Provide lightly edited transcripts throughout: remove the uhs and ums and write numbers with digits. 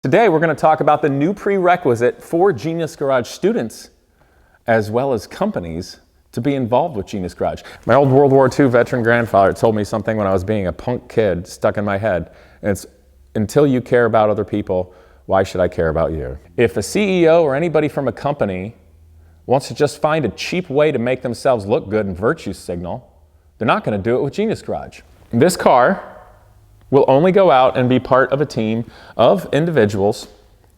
Today we're going to talk about the new prerequisite for Genius Garage students as well as companies to be involved with Genius Garage. My old World War II veteran grandfather told me something when I was being a punk kid stuck in my head, and it's, until you care about other people, why should I care about you? If a CEO or anybody from a company wants to just find a cheap way to make themselves look good and virtue signal, they're not going to do it with Genius Garage. This car will only go out and be part of a team of individuals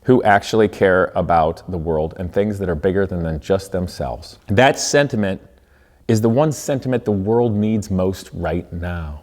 who actually care about the world and things that are bigger than just themselves. That sentiment is the one sentiment the world needs most right now.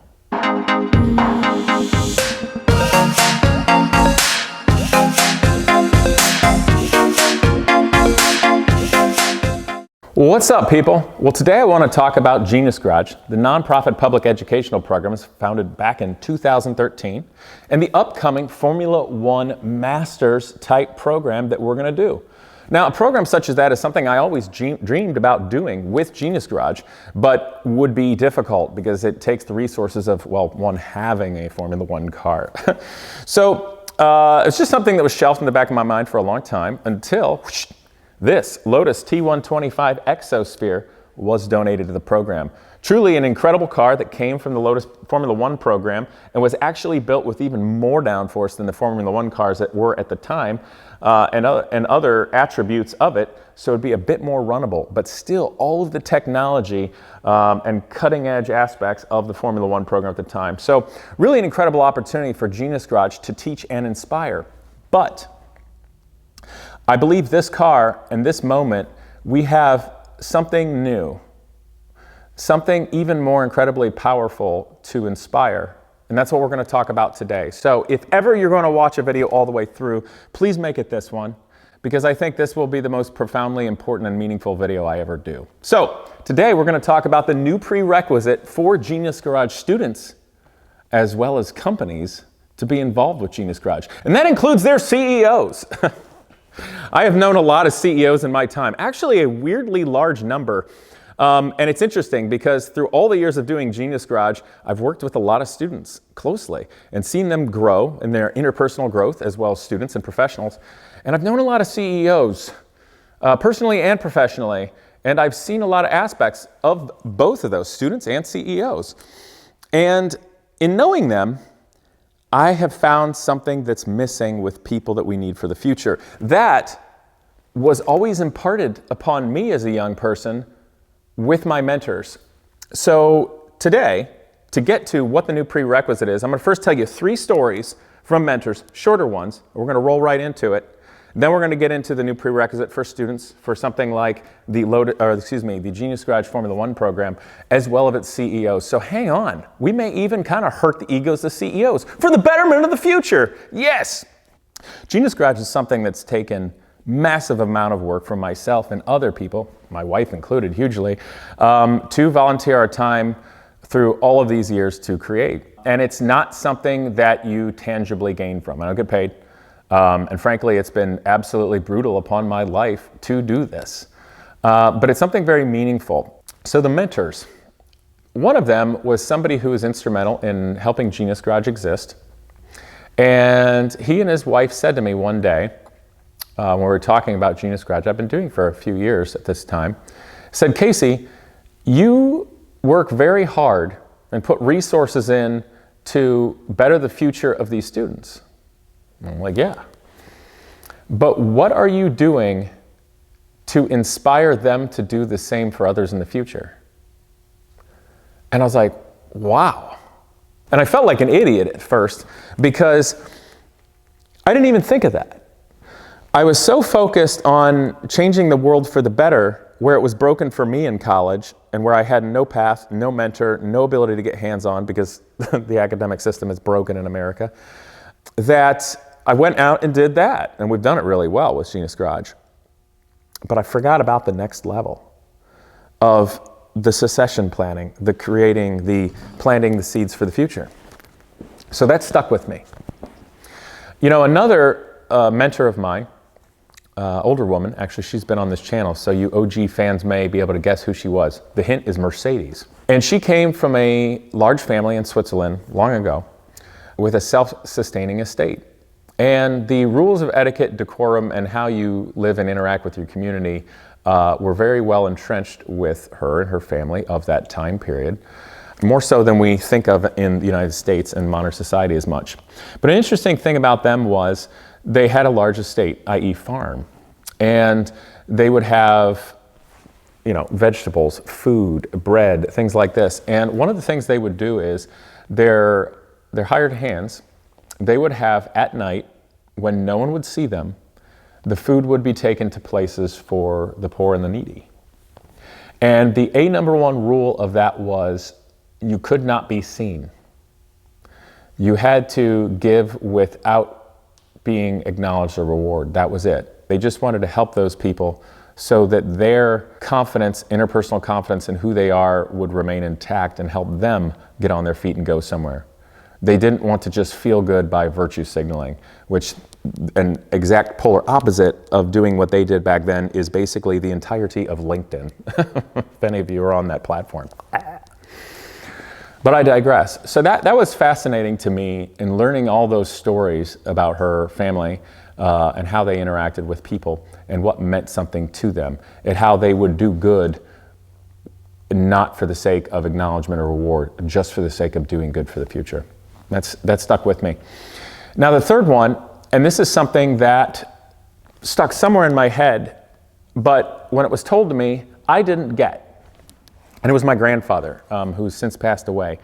What's up, people? Well, today I want to talk about Genius Garage, the nonprofit public educational programs founded back in 2013, and the upcoming Formula One Masters type program that we're going to do. Now, a program such as that is something I always dreamed about doing with Genius Garage, but would be difficult because it takes the resources of, well, one having a Formula One car. So it's just something that was shelved in the back of my mind for a long time until this Lotus T125 Exosphere was donated to the program. Truly an incredible car that came from the Lotus Formula One program and was actually built with even more downforce than the Formula One cars that were at the time and other attributes of it, so it'd be a bit more runnable, but still all of the technology and cutting edge aspects of the Formula One program at the time. So really an incredible opportunity for Genius Garage to teach and inspire. But I believe this car and this moment, we have something new, something even more incredibly powerful to inspire. And that's what we're going to talk about today. So if ever you're going to watch a video all the way through, please make it this one, because I think this will be the most profoundly important and meaningful video I ever do. So today we're going to talk about the new prerequisite for Genius Garage students as well as companies to be involved with Genius Garage. And that includes their CEOs. I have known a lot of CEOs in my time, actually a weirdly large number. And it's interesting because through all the years of doing Genius Garage, I've worked with a lot of students closely and seen them grow in their interpersonal growth as well as students and professionals. And I've known a lot of CEOs, personally and professionally, and I've seen a lot of aspects of both of those, students and CEOs. And in knowing them, I have found something that's missing with people that we need for the future. That was always imparted upon me as a young person with my mentors. So today, to get to what the new prerequisite is, I'm going to first tell you 3 stories from mentors, shorter ones. We're going to roll right into it. Then we're going to get into the new prerequisite for students for something like the the Genius Garage Formula One program, as well as its CEOs. So hang on, we may even kind of hurt the egos of CEOs for the betterment of the future. Yes! Genius Garage is something that's taken massive amount of work from myself and other people, my wife included hugely, to volunteer our time through all of these years to create. And it's not something that you tangibly gain from. I don't get paid. And frankly, it's been absolutely brutal upon my life to do this. But it's something very meaningful. So the mentors, one of them was somebody who was instrumental in helping Genius Garage exist. And he and his wife said to me one day, when we were talking about Genius Garage, I've been doing for a few years at this time, said, Casey, you work very hard and put resources in to better the future of these students. I'm like, yeah. But what are you doing to inspire them to do the same for others in the future? And I was like, wow. And I felt like an idiot at first because I didn't even think of that. I was so focused on changing the world for the better, where it was broken for me in college and where I had no path, no mentor, no ability to get hands-on because the academic system is broken in America, that I went out and did that, and we've done it really well with Genius Garage. But I forgot about the next level of the succession planning, the creating, the planting the seeds for the future. So that stuck with me. You know, another mentor of mine, older woman, actually she's been on this channel, so you OG fans may be able to guess who she was. The hint is Mercedes. And she came from a large family in Switzerland long ago with a self-sustaining estate. And the rules of etiquette, decorum, and how you live and interact with your community were very well entrenched with her and her family of that time period, more so than we think of in the United States and modern society as much. But an interesting thing about them was they had a large estate, i.e. farm, and they would have, you know, vegetables, food, bread, things like this. And one of the things they would do is their hired hands, they would have at night, when no one would see them, the food would be taken to places for the poor and the needy. And the number one rule of that was you could not be seen. You had to give without being acknowledged or rewarded. That was it. They just wanted to help those people so that their confidence, interpersonal confidence in who they are would remain intact and help them get on their feet and go somewhere. They didn't want to just feel good by virtue signaling, which an exact polar opposite of doing what they did back then is basically the entirety of LinkedIn, if any of you are on that platform. But I digress. So that was fascinating to me in learning all those stories about her family and how they interacted with people and what meant something to them and how they would do good not for the sake of acknowledgement or reward, just for the sake of doing good for the future. That stuck with me. Now the third one, and this is something that stuck somewhere in my head, but when it was told to me, I didn't get. And it was my grandfather, who's since passed away.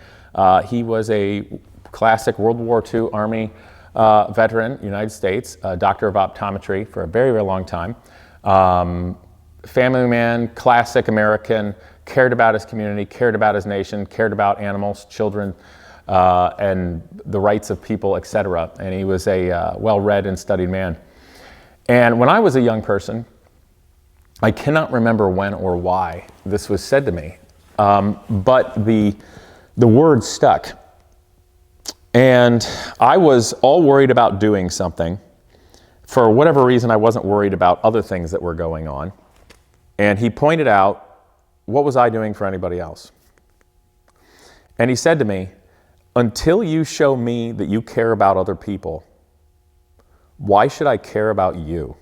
He was a classic World War II Army veteran, United States, doctor of optometry for a very, very long time. Family man, classic American, cared about his community, cared about his nation, cared about animals, children, and the rights of people, etc. And he was a well-read and studied man. And when I was a young person, I cannot remember when or why this was said to me, but the word stuck. And I was all worried about doing something. For whatever reason, I wasn't worried about other things that were going on. And he pointed out, what was I doing for anybody else? And he said to me, until you show me that you care about other people, why should I care about you?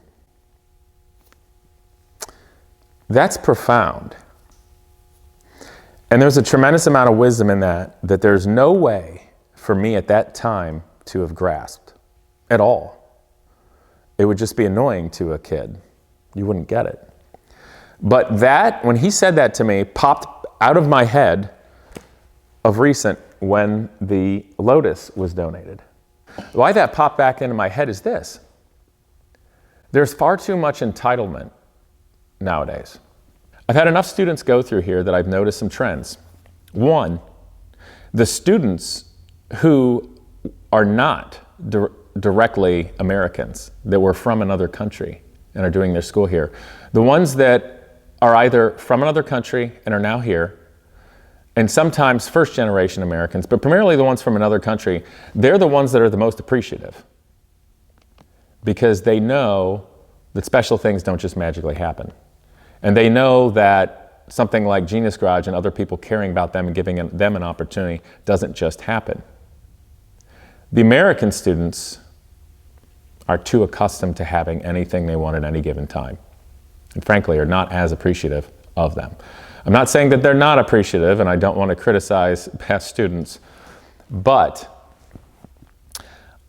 That's profound. And there's a tremendous amount of wisdom in that there's no way for me at that time to have grasped at all. It would just be annoying to a kid. You wouldn't get it. But that, when he said that to me, popped out of my head of recent when the Lotus was donated. Why that popped back into my head is this. There's far too much entitlement nowadays. I've had enough students go through here that I've noticed some trends. One, the students who are not directly Americans, that were from another country and are doing their school here, the ones that are either from another country and are now here, and sometimes first-generation Americans, but primarily the ones from another country, they're the ones that are the most appreciative because they know that special things don't just magically happen. And they know that something like Genius Garage and other people caring about them and giving them an opportunity doesn't just happen. The American students are too accustomed to having anything they want at any given time, and frankly are not as appreciative of them. I'm not saying that they're not appreciative, and I don't want to criticize past students, but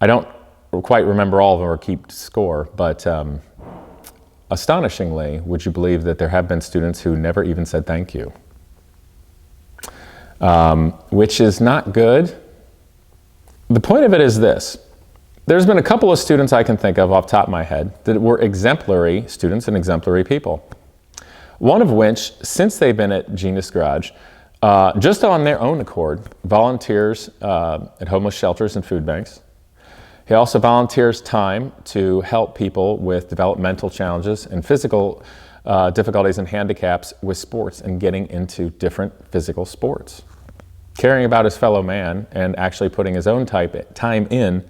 I don't quite remember all of them or keep score, but astonishingly, would you believe that there have been students who never even said thank you, which is not good. The point of it is this. There's been a couple of students I can think of off the top of my head that were exemplary students and exemplary people. One of which, since they've been at Genius Garage, just on their own accord, volunteers at homeless shelters and food banks. He also volunteers time to help people with developmental challenges and physical difficulties and handicaps with sports and getting into different physical sports. Caring about his fellow man and actually putting his own time in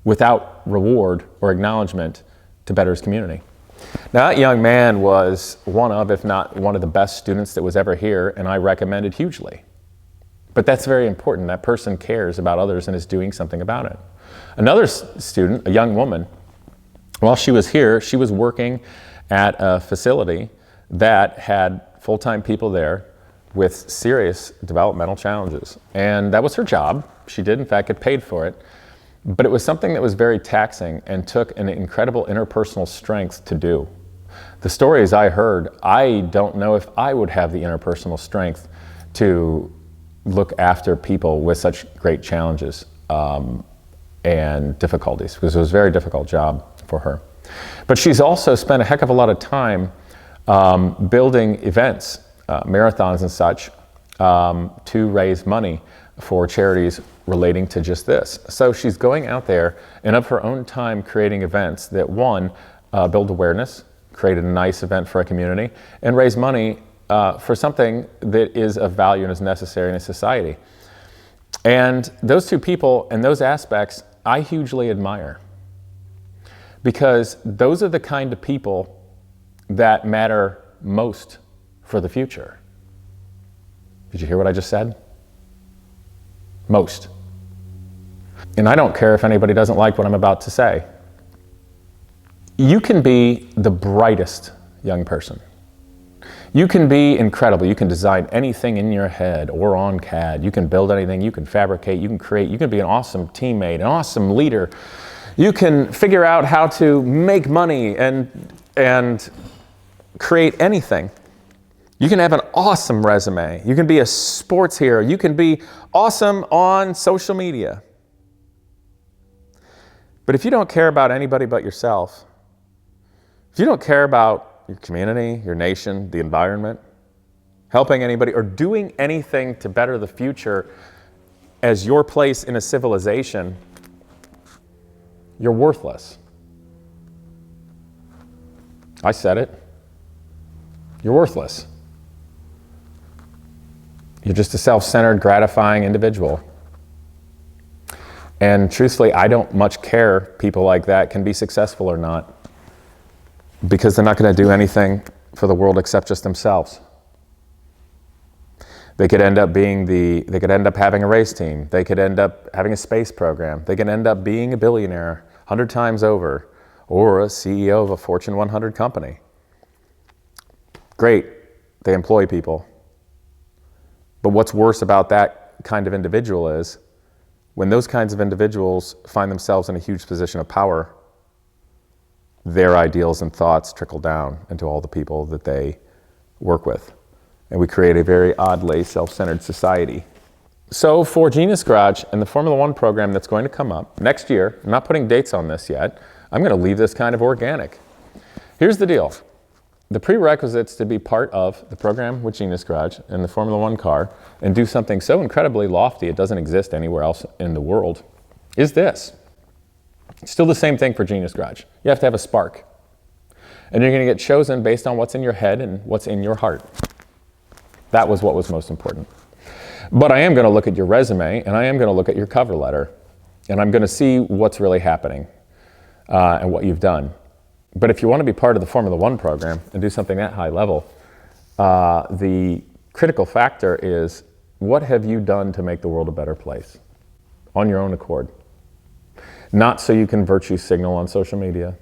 without reward or acknowledgement to better his community. Now that young man was one of, if not one of the best students that was ever here, and I recommend it hugely. But that's very important. That person cares about others and is doing something about it. Another student, a young woman, while she was here, she was working at a facility that had full-time people there with serious developmental challenges. And that was her job. She did, in fact, get paid for it. But it was something that was very taxing and took an incredible interpersonal strength to do. The stories I heard, I don't know if I would have the interpersonal strength to look after people with such great challenges and difficulties, because it was a very difficult job for her. But she's also spent a heck of a lot of time building events, marathons and such, to raise money for charities relating to just this. So she's going out there and of her own time creating events that, one, build awareness, create a nice event for a community, and raise money for something that is of value and is necessary in a society. And those two people and those aspects I hugely admire, because those are the kind of people that matter most for the future. Did you hear what I just said? Most. And I don't care if anybody doesn't like what I'm about to say. You can be the brightest young person. You can be incredible. You can design anything in your head or on CAD. You can build anything. You can fabricate. You can create. You can be an awesome teammate, an awesome leader. You can figure out how to make money and create anything. You can have an awesome resume. You can be a sports hero. You can be awesome on social media. But if you don't care about anybody but yourself, if you don't care about your community, your nation, the environment, helping anybody, or doing anything to better the future as your place in a civilization, you're worthless. I said it. You're worthless. You're just a self-centered, gratifying individual. And truthfully, I don't much care people like that can be successful or not, because they're not going to do anything for the world except just themselves. They could end up they could end up having a race team. They could end up having a space program. They could end up being a billionaire 100 times over, or a CEO of a Fortune 100 company. Great, they employ people. But what's worse about that kind of individual is when those kinds of individuals find themselves in a huge position of power, their ideals and thoughts trickle down into all the people that they work with. And we create a very oddly self-centered society. So for Genius Garage and the Formula One program that's going to come up next year, I'm not putting dates on this yet, I'm going to leave this kind of organic. Here's the deal. The prerequisites to be part of the program with Genius Garage and the Formula One car and do something so incredibly lofty it doesn't exist anywhere else in the world is this. Still the same thing for Genius Garage. You have to have a spark. And you're going to get chosen based on what's in your head and what's in your heart. That was what was most important. But I am going to look at your resume, and I am going to look at your cover letter, and I'm going to see what's really happening and what you've done. But if you want to be part of the Formula One program and do something that high level, the critical factor is, what have you done to make the world a better place on your own accord? Not so you can virtue signal on social media.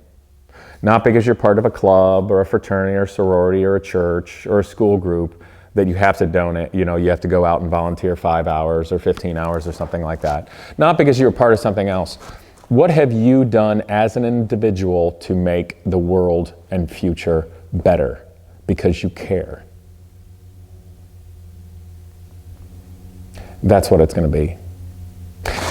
Not because you're part of a club or a fraternity or sorority or a church or a school group that you have to donate, you have to go out and volunteer 5 hours or 15 hours or something like that. Not because you're part of something else. What have you done as an individual to make the world and future better because you care? That's what it's going to be.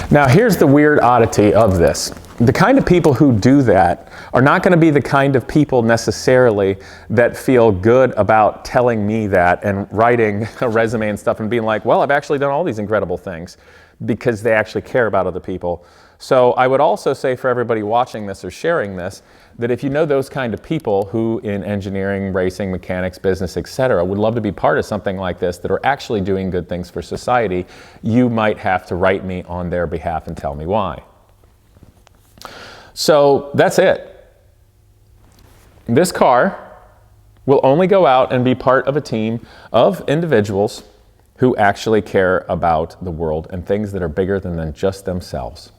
Now, here's the weird oddity of this. The kind of people who do that are not going to be the kind of people necessarily that feel good about telling me that and writing a resume and stuff and being like, well, I've actually done all these incredible things, because they actually care about other people. So I would also say for everybody watching this or sharing this, that if you know those kind of people who in engineering, racing, mechanics, business, etc., would love to be part of something like this that are actually doing good things for society, you might have to write me on their behalf and tell me why. So that's it. This car will only go out and be part of a team of individuals who actually care about the world and things that are bigger than just themselves.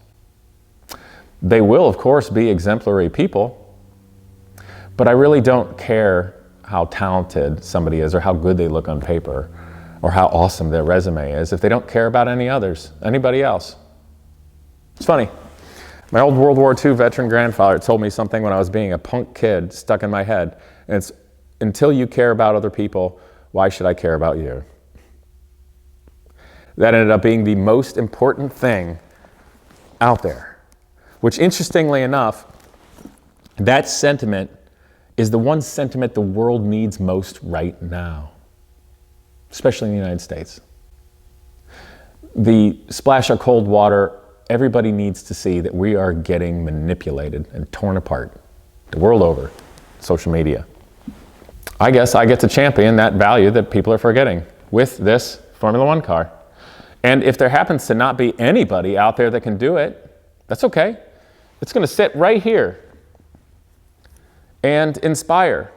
They will, of course, be exemplary people, but I really don't care how talented somebody is or how good they look on paper or how awesome their resume is if they don't care about anybody else. It's funny. My old World War II veteran grandfather told me something when I was being a punk kid stuck in my head. And it's, until you care about other people, why should I care about you? That ended up being the most important thing out there. Which, interestingly enough, that sentiment is the one sentiment the world needs most right now, especially in the United States. The splash of cold water, everybody needs to see that we are getting manipulated and torn apart the world over, social media. I guess I get to champion that value that people are forgetting with this Formula One car. And if there happens to not be anybody out there that can do it, that's okay. It's going to sit right here and inspire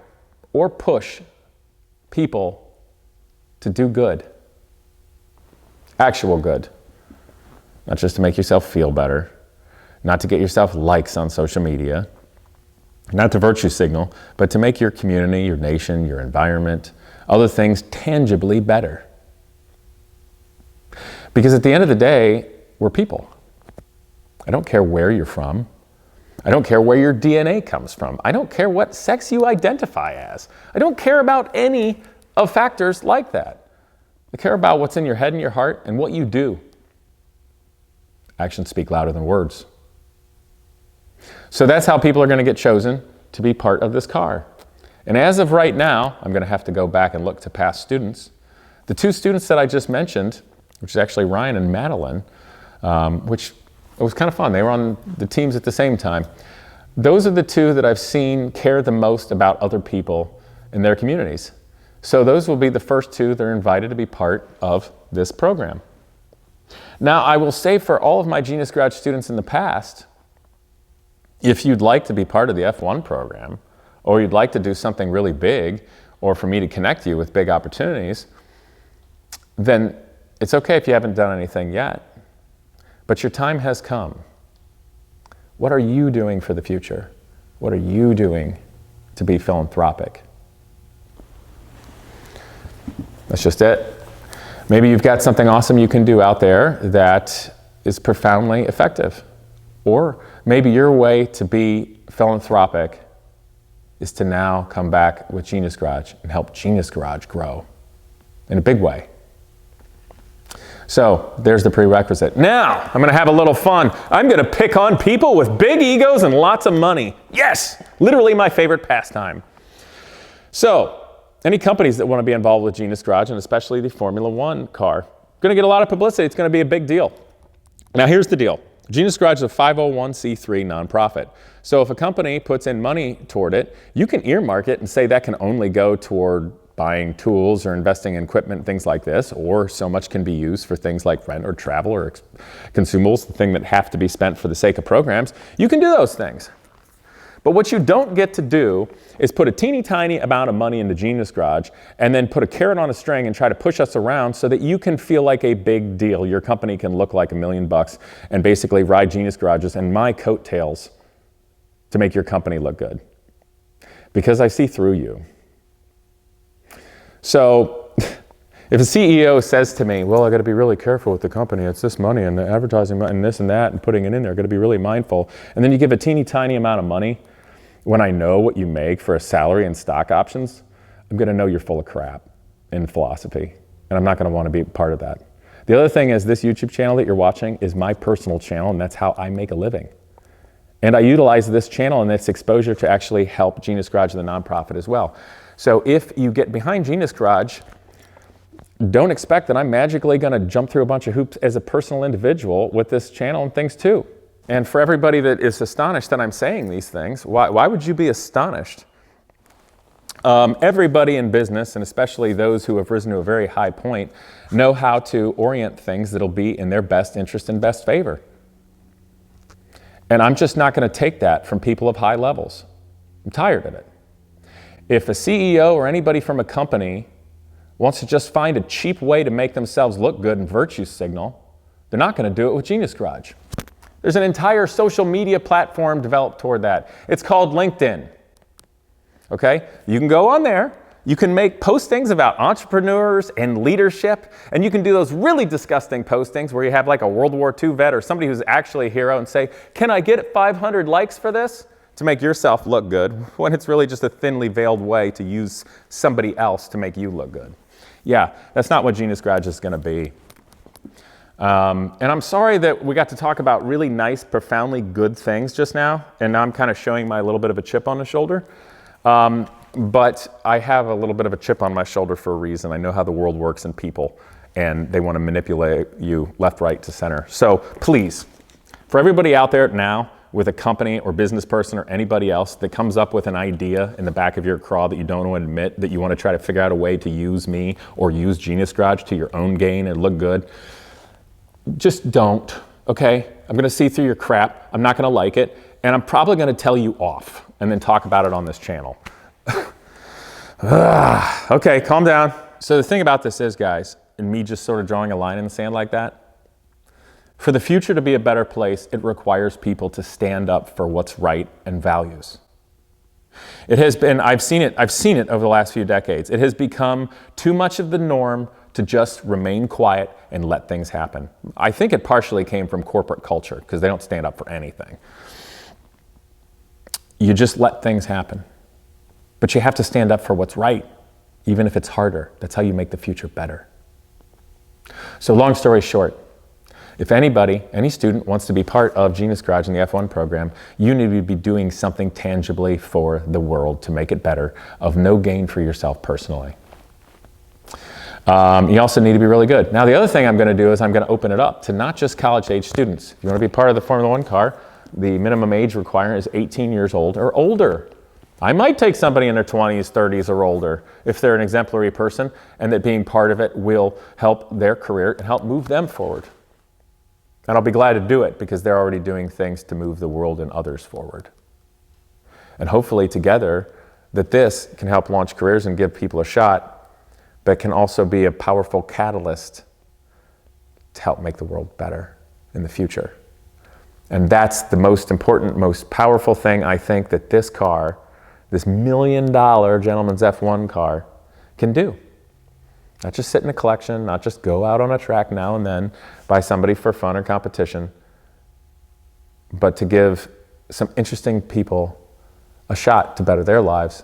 or push people to do good. Actual good. Not just to make yourself feel better, not to get yourself likes on social media, not to virtue signal, but to make your community, your nation, your environment, other things tangibly better. Because at the end of the day, we're people. I don't care where you're from. I don't care where your DNA comes from. I don't care what sex you identify as. I don't care about any of factors like that. I care about what's in your head and your heart and what you do. Actions speak louder than words. So that's how people are going to get chosen to be part of this car. And as of right now, I'm going to have to go back and look to past students. The two students that I just mentioned, which is actually Ryan and Madeline, which it was kind of fun. They were on the teams at the same time. Those are the two that I've seen care the most about other people in their communities. So those will be the first two that are invited to be part of this program. Now, I will say for all of my Genius Garage students in the past, if you'd like to be part of the F1 program, or you'd like to do something really big, or for me to connect you with big opportunities, then it's okay if you haven't done anything yet. But your time has come. What are you doing for the future? What are you doing to be philanthropic? That's just it. Maybe you've got something awesome you can do out there that is profoundly effective. Or maybe your way to be philanthropic is to now come back with Genius Garage and help Genius Garage grow in a big way. So there's the prerequisite. Now I'm going to have a little fun. I'm going to pick on people with big egos and lots of money. Yes, literally my favorite pastime. So any companies that want to be involved with Genius Garage, and especially the Formula One car, going to get a lot of publicity. It's going to be a big deal. Now here's the deal. Genius Garage is a 501c3 nonprofit. So if a company puts in money toward it, you can earmark it and say that can only go toward buying tools or investing in equipment, things like this, or so much can be used for things like rent or travel or consumables, the thing that have to be spent for the sake of programs. You can do those things. But what you don't get to do is put a teeny tiny amount of money into Genius Garage and then put a carrot on a string and try to push us around so that you can feel like a big deal. Your company can look like $1 million and basically ride Genius Garages and my coattails to make your company look good. Because I see through you. So if a CEO says to me, well, I got to be really careful with the company. It's this money and the advertising and this and that and putting it in there. I got to be really mindful. And then you give a teeny tiny amount of money when I know what you make for a salary and stock options, I'm going to know you're full of crap in philosophy. And I'm not going to want to be part of that. The other thing is this YouTube channel that you're watching is my personal channel, and that's how I make a living. And I utilize this channel and its exposure to actually help Genius Garage, the nonprofit, as well. So if you get behind Genius Garage, don't expect that I'm magically going to jump through a bunch of hoops as a personal individual with this channel and things too. And for everybody that is astonished that I'm saying these things, why would you be astonished? Everybody in business, and especially those who have risen to a very high point, know how to orient things that'll be in their best interest and best favor. And I'm just not going to take that from people of high levels. I'm tired of it. If a CEO or anybody from a company wants to just find a cheap way to make themselves look good and virtue signal, they're not going to do it with Genius Garage. There's an entire social media platform developed toward that. It's called LinkedIn. Okay? You can go on there. You can make postings about entrepreneurs and leadership, and you can do those really disgusting postings where you have like a World War II vet or somebody who's actually a hero and say, can I get 500 likes for this? To make yourself look good, when it's really just a thinly veiled way to use somebody else to make you look good. Yeah, that's not what Genius Garage is going to be. And I'm sorry that we got to talk about really nice, profoundly good things just now, and now I'm kind of showing my little bit of a chip on the shoulder. But I have a little bit of a chip on my shoulder for a reason. I know how the world works and people, and they want to manipulate you left, right, to center. So please, for everybody out there now with a company or business person or anybody else that comes up with an idea in the back of your craw that you don't want to admit, that you want to try to figure out a way to use me or use Genius Garage to your own gain and look good, just don't, okay? I'm going to see through your crap. I'm not going to like it, and I'm probably going to tell you off and then talk about it on this channel. Okay, calm down. So the thing about this is, guys, and me just sort of drawing a line in the sand like that, for the future to be a better place, it requires people to stand up for what's right and values. It has been, I've seen it over the last few decades. It has become too much of the norm to just remain quiet and let things happen. I think it partially came from corporate culture because they don't stand up for anything. You just let things happen. But you have to stand up for what's right, even if it's harder. That's how you make the future better. So long story short, if anybody, any student wants to be part of Genius Garage in the F1 program, you need to be doing something tangibly for the world to make it better, of no gain for yourself personally. You also need to be really good. Now the other thing I'm going to do is I'm going to open it up to not just college-age students. If you want to be part of the Formula One car, the minimum age requirement is 18 years old or older. I might take somebody in their 20s, 30s, or older if they're an exemplary person, and that being part of it will help their career and help move them forward. And I'll be glad to do it because they're already doing things to move the world and others forward. And hopefully together that this can help launch careers and give people a shot, but can also be a powerful catalyst to help make the world better in the future. And that's the most important, most powerful thing I think that this car, this $1 million gentleman's F1 car, can do. Not just sit in a collection, not just go out on a track now and then by somebody for fun or competition, but to give some interesting people a shot to better their lives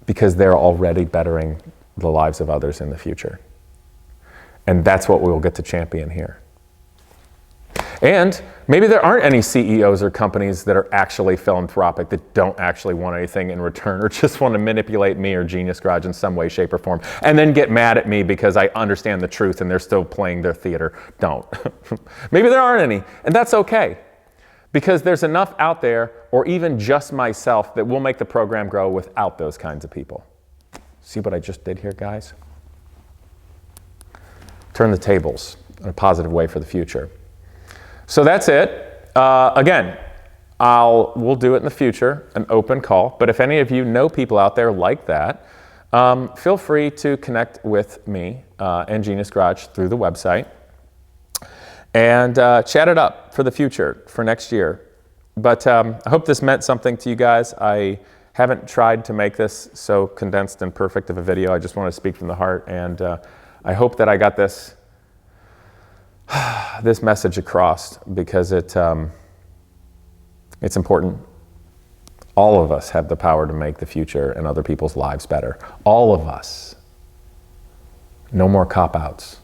because they're already bettering the lives of others in the future. And that's what we will get to champion here. And maybe there aren't any CEOs or companies that are actually philanthropic, that don't actually want anything in return or just want to manipulate me or Genius Garage in some way, shape, or form, and then get mad at me because I understand the truth and they're still playing their theater. Don't. Maybe there aren't any, and that's okay. Because there's enough out there, or even just myself, that will make the program grow without those kinds of people. See what I just did here, guys? Turn the tables in a positive way for the future. So that's it. Again, we'll do it in the future, an open call. But if any of you know people out there like that, feel free to connect with me and Genius Garage through the website and chat it up for the future, for next year. But I hope this meant something to you guys. I haven't tried to make this so condensed and perfect of a video. I just want to speak from the heart, and I hope that I got this message across because it's important. All of us have the power to make the future and other people's lives better. All of us. No more cop-outs.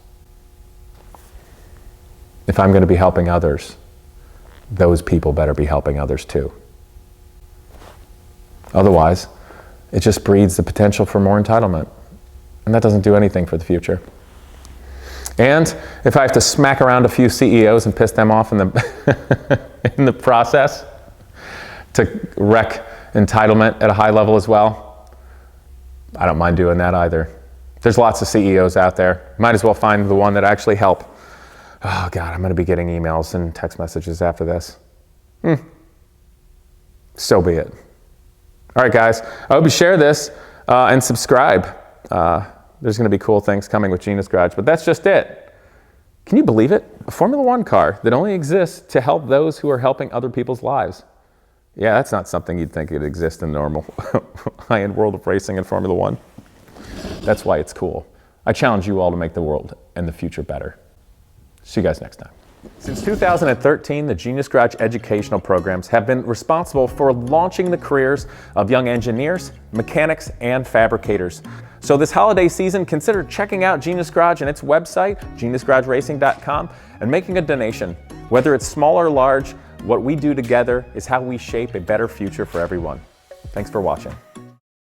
If I'm going to be helping others, those people better be helping others too. Otherwise, it just breeds the potential for more entitlement. And that doesn't do anything for the future. And if I have to smack around a few CEOs and piss them off in the process to wreck entitlement at a high level as well, I don't mind doing that either. There's lots of CEOs out there. Might as well find the one that actually help. Oh God, I'm going to be getting emails and text messages after this. So be it. All right, guys. I hope you share this and subscribe. There's going to be cool things coming with Genius Garage, but that's just it. Can you believe it? A Formula One car that only exists to help those who are helping other people's lives. Yeah, that's not something you'd think would exist in normal high-end world of racing and Formula One. That's why it's cool. I challenge you all to make the world and the future better. See you guys next time. Since 2013, the Genius Garage educational programs have been responsible for launching the careers of young engineers, mechanics, and fabricators. So this holiday season, consider checking out Genius Garage and its website, geniusgarageracing.com, and making a donation. Whether it's small or large, what we do together is how we shape a better future for everyone. Thanks for watching.